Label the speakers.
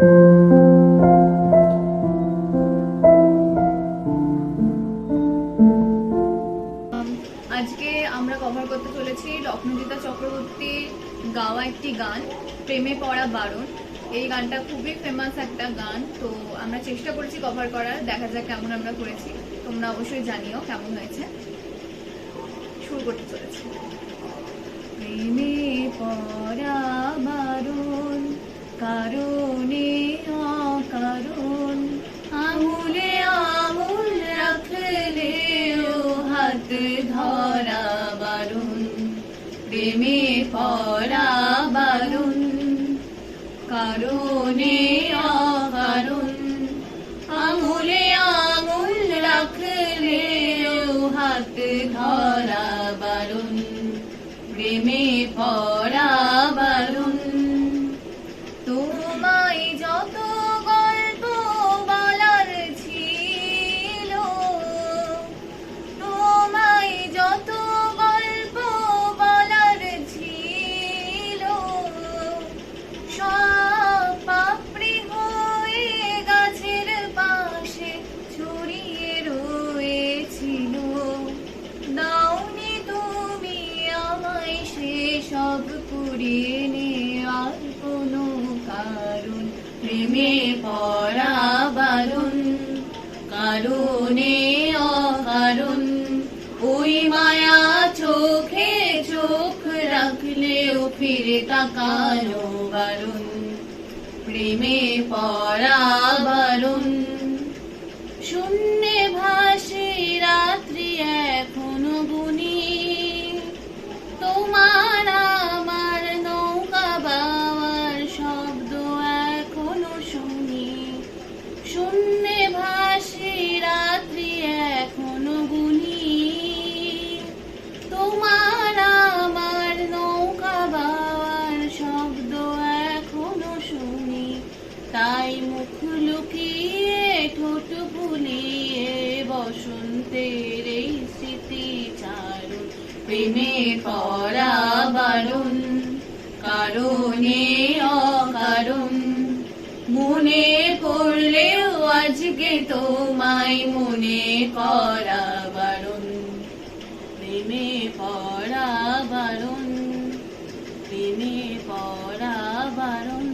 Speaker 1: আজকে আমরা কভার করতে চলেছি লক্ষ্মীজিতা চক্রবর্তীর গাওয়া একটি গান, প্রেমে পড়া বারণ। এই গানটা খুবই ফেমাস একটা গান, তো আমরা চেষ্টা করেছি কভার করার, দেখা যাক কেমন আমরা করেছি। তোমরা অবশ্যই জানিও কেমন হয়েছে। শুরু করতে চলেছি। প্রেমে পড়া বারণ, কারণে অকারণ, আঙুলে আঙুল রাখলেও হাত ধরা বারণ। প্রেমে পড়া বারণ, কারণে অকারণ, আঙুলে আঙুল রাখলেও হাত ধরা বারণ। প্রেমে পড়া বারণ। তোমায় যত গল্প বলার ছিল, তোমায় যত গল্প বলার ছিল, সব পাপড়ি হয়ে গাছের পাশে ছড়িয়ে রয়েছিল। দাওনি তুমি আমায় সেসব কুড়িয়ে নেওয়ার কোনো কারণ। প্রেমে পড়া বারণ, কারণে অকারণ, ওই মায়া চোখে চোখ রাখলেও ফিরে তাকানো বারণ। প্রেমে পড়া বারণ। শূন্যে ভাসে রাত্রি এখনো গুনি, তোমার আমার নৌকা বাওয়ার শব্দ এখনো শুনি। শূন্যে ভাসে রাত্রি এখনো গুনি, তোমার আমার নৌকা বাওয়ার শব্দ এখনো শুনি। তাই মুখ লুকিয়ে ঠোঁট ফুলিয়ে বসন্তের এই স্মৃতি চারণ। প্রেমে পড়া বারণ, কারণে অকারণ, মনে পড়লেও আজকে তোমায় মনে করা বারণ। প্রেমে পড়া বারণ, প্রেমে পড়া বারণ।